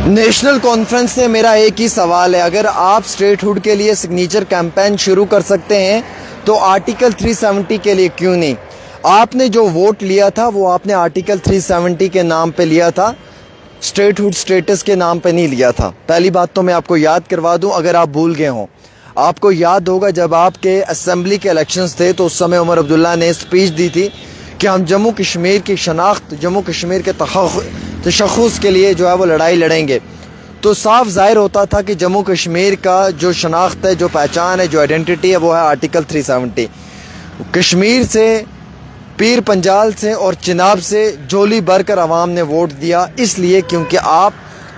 National conference से मेरा एक ही सवाल है, अगर आप स्टेटहुड के लिए सिग्नेचर कैंपेन शुरू कर सकते हैं तो आर्टिकल 370 के लिए क्यों नहीं? आपने जो वोट लिया था वो आपने आर्टिकल 370 के नाम पे लिया था, स्टेटहुड स्टेटस के नाम पे नहीं लिया था। पहली बात तो मैं आपको याद करवा दूं, अगर आप भूल गए हों। आपको याद होगा जब आपके असेंबली के इलेक्शंस थे तो उस समय उमर अब्दुल्ला ने स्पीच दी थी कि हम जम्मू कश्मीर की शनाख्त, जम्मू कश्मीर के तशख़्ख़ुस के लिए जो है वो लड़ाई लड़ेंगे। तो साफ ज़ाहिर होता था कि जम्मू कश्मीर का जो शनाख्त है, जो पहचान है, जो आइडेंटिटी है, वो है आर्टिकल 370। कश्मीर से, पीर पंजाल से और चिनाब से झोली भरकर आवाम ने वोट दिया, इसलिए क्योंकि आप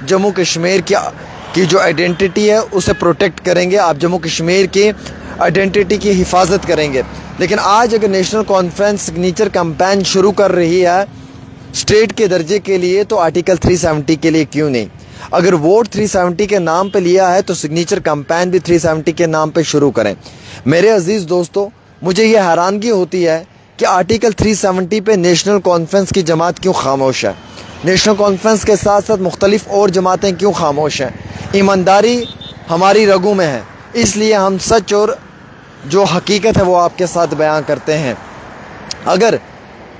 जम्मू कश्मीर की जो आइडेंटिटी है उसे प्रोटेक्ट करेंगे, आप जम्मू कश्मीर की आइडेंटिटी की हिफाजत करेंगे। लेकिन आज अगर नेशनल कॉन्फ्रेंस सिग्नेचर कैंपेन शुरू कर रही है स्टेट के दर्जे के लिए तो आर्टिकल 370 के लिए क्यों नहीं? अगर वोट 370 के नाम पे लिया है तो सिग्नेचर कैंपेन भी 370 के नाम पे शुरू करें। मेरे अजीज़ दोस्तों, मुझे ये हैरानगी होती है कि आर्टिकल 370 पे नेशनल कॉन्फ्रेंस की जमात क्यों खामोश है, नेशनल कॉन्फ्रेंस के साथ साथ मुख्तलिफ और जमातें क्यों खामोश हैं। ईमानदारी हमारी रगों में है, इसलिए हम सच और जो हकीकत है वो आपके साथ बयान करते हैं। अगर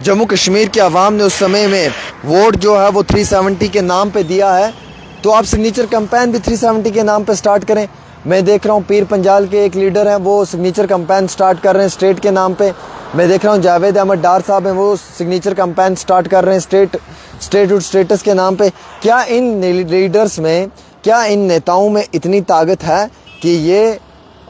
जम्मू कश्मीर के अवाम ने उस समय में वोट जो है वो 370 के नाम पे दिया है तो आप सिग्नेचर कैंपेन भी 370 के नाम पे स्टार्ट करें। मैं देख रहा हूँ पीर पंजाल के एक लीडर हैं, वो सिग्नेचर कैंपेन स्टार्ट कर रहे हैं स्टेट के नाम पे। मैं देख रहा हूँ जावेद अहमद डार साहब हैं, वो सिग्नेचर कैंपेन स्टार्ट कर रहे हैं स्टेटहुड स्टेटस के नाम पे। क्या इन लीडर्स में, क्या इन नेताओं में इतनी ताकत है कि ये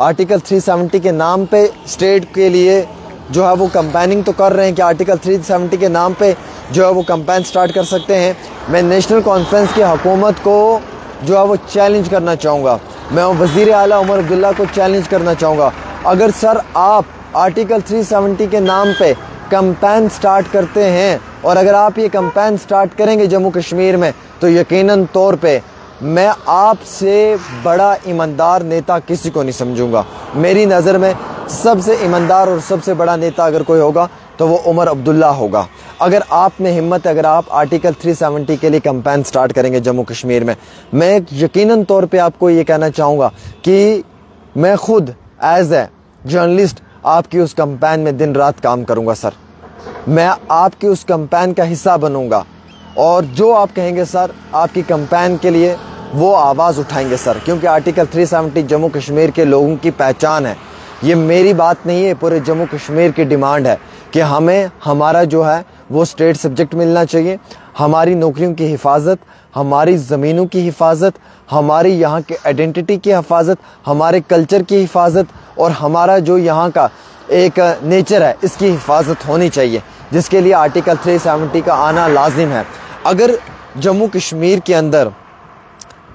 आर्टिकल 370 के नाम पे स्टेट के लिए जो है वो कैंपेनिंग तो कर रहे हैं कि आर्टिकल 370 के नाम पे जो है वो कैंपेन स्टार्ट कर सकते हैं? मैं नेशनल कॉन्फ्रेंस की हुकूमत को जो है वो चैलेंज करना चाहूँगा, मैं वज़ीर आला उमर अब्दुल्ला को चैलेंज करना चाहूँगा। अगर सर आप आर्टिकल 370 के नाम पे कैंपेन स्टार्ट करते हैं और अगर आप ये कैंपेन स्टार्ट करेंगे जम्मू कश्मीर में तो यकीनन तौर पे मैं आपसे बड़ा ईमानदार नेता किसी को नहीं समझूंगा। मेरी नज़र में सबसे ईमानदार और सबसे बड़ा नेता अगर कोई होगा तो वो उमर अब्दुल्ला होगा। अगर आप में हिम्मत है, अगर आप आर्टिकल 370 के लिए कैंपेन स्टार्ट करेंगे जम्मू कश्मीर में, मैं यकीनन तौर पे आपको ये कहना चाहूँगा कि मैं खुद एज ए जर्नलिस्ट आपकी उस कैंपेन में दिन रात काम करूँगा सर। मैं आपकी उस कैंपेन का हिस्सा बनूँगा और जो आप कहेंगे सर, आपकी कैंपेन के लिए वो आवाज़ उठाएंगे सर, क्योंकि आर्टिकल 370 जम्मू कश्मीर के लोगों की पहचान है। ये मेरी बात नहीं है, पूरे जम्मू कश्मीर की डिमांड है कि हमें हमारा जो है वो स्टेट सब्जेक्ट मिलना चाहिए। हमारी नौकरियों की हिफाजत, हमारी ज़मीनों की हिफाजत, हमारी यहाँ के आइडेंटिटी की हिफाजत, हमारे कल्चर की हिफाजत और हमारा जो यहाँ का एक नेचर है इसकी हिफाजत होनी चाहिए, जिसके लिए आर्टिकल 370 का आना लाजिम है। अगर जम्मू कश्मीर के अंदर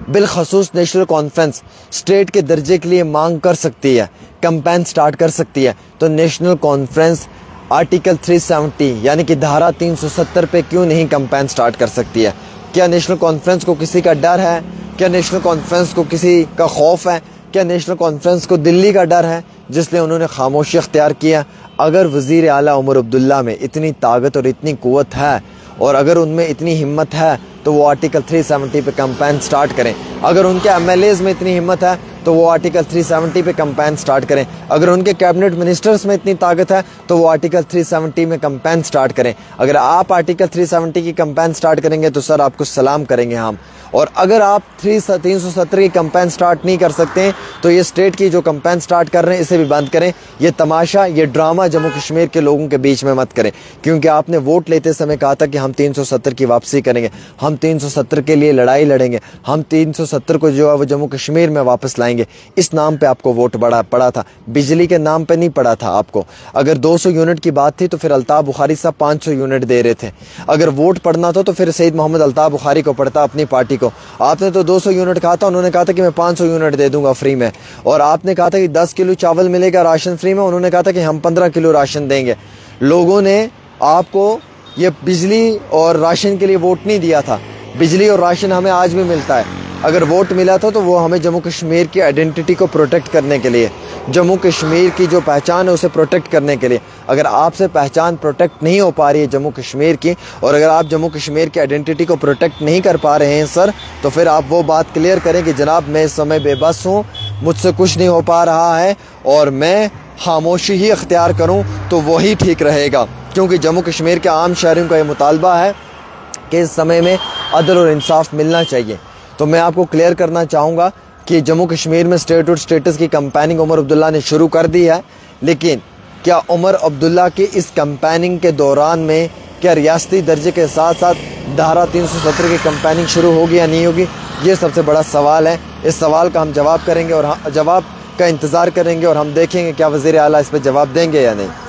बिलखसूस नेशनल कॉन्फ्रेंस स्टेट के दर्जे के लिए मांग कर सकती है, कैंपेन स्टार्ट कर सकती है, तो नेशनल कॉन्फ्रेंस आर्टिकल 370 यानी कि धारा 370 पे क्यों नहीं कैंपेन स्टार्ट कर सकती है? क्या नेशनल कॉन्फ्रेंस को किसी का डर है? क्या नेशनल कॉन्फ्रेंस को किसी का खौफ है? क्या नेशनल कॉन्फ्रेंस को दिल्ली का डर है जिसलिए उन्होंने खामोशी अख्तियार किया? अगर वज़ीर आला उमर अब्दुल्ला में इतनी ताकत और इतनी क़ुव्वत है और अगर उनमें इतनी हिम्मत है तो वो आर्टिकल 370 पे कैंपेन स्टार्ट करें। अगर उनके एमएलएज़ में इतनी हिम्मत है तो वो आर्टिकल 370 पे कैंपेन स्टार्ट करें। अगर उनके कैबिनेट मिनिस्टर्स में इतनी ताकत है तो वो आर्टिकल 370 में कैंपेन स्टार्ट करें। अगर आप आर्टिकल 370 की कैंपेन स्टार्ट करेंगे तो सर आपको सलाम करेंगे हम। और अगर आप 370 की कैंपेन स्टार्ट नहीं कर सकते हैं तो ये स्टेट की जो कैंपेन स्टार्ट कर रहे हैं इसे भी बंद करें। ये तमाशा, ये ड्रामा जम्मू कश्मीर के लोगों के बीच में मत करें, क्योंकि आपने वोट लेते समय कहा था कि हम 370 की वापसी करेंगे, हम 370 के लिए लड़ाई लड़ेंगे, हम 370 को जो है वो जम्मू कश्मीर में वापस लाएंगे। इस नाम पे आपको वोट पड़ा था, बिजली के नाम पे नहीं पड़ा था आपको। अगर 200 यूनिट की बात थी तो फिर अल्ताफ़ बुखारी साहब 500 यूनिट दे रहे थे। अगर वोट पड़ना था तो फिर सईद मोहम्मद अल्ताफ़ बुखारी को पड़ता अपनी पार्टी को। आपने तो 200 यूनिट कहा था, उन्होंने कहा था कि मैं 500 यूनिट दे दूंगा फ्री में। और आपने कहा था कि 10 किलो चावल मिलेगा राशन फ्री में, उन्होंने कहा था कि हम 15 किलो राशन देंगे। लोगों ने आपको ये बिजली और राशन के लिए वोट नहीं दिया था। बिजली और राशन हमें आज भी मिलता है। अगर वोट मिला था तो वो हमें जम्मू कश्मीर की आइडेंटिटी को प्रोटेक्ट करने के लिए, जम्मू कश्मीर की जो पहचान है उसे प्रोटेक्ट करने के लिए। अगर आपसे पहचान प्रोटेक्ट नहीं हो पा रही है जम्मू कश्मीर की, और अगर आप जम्मू कश्मीर की आइडेंटिटी को प्रोटेक्ट नहीं कर पा रहे हैं सर, तो फिर आप वो बात क्लियर करें कि जनाब मैं इस समय बेबस हूँ, मुझसे कुछ नहीं हो पा रहा है और मैं खामोशी ही अख्तियार करूँ तो वही ठीक रहेगा। क्योंकि जम्मू कश्मीर के आम शहरियों का ये मुतालबा है कि इस समय में अदल और इंसाफ मिलना चाहिए। तो मैं आपको क्लियर करना चाहूँगा कि जम्मू कश्मीर में स्टेटहुड स्टेटस की कैंपेनिंग उमर अब्दुल्ला ने शुरू कर दी है, लेकिन क्या उमर अब्दुल्ला की इस कैंपेनिंग के दौरान में क्या रियासती दर्जे के साथ साथ धारा 370 की कैंपेनिंग शुरू होगी या नहीं होगी, ये सबसे बड़ा सवाल है। इस सवाल का हम जवाब करेंगे और जवाब का इंतज़ार करेंगे और हम देखेंगे क्या वज़ीर आला इस पर जवाब देंगे या नहीं।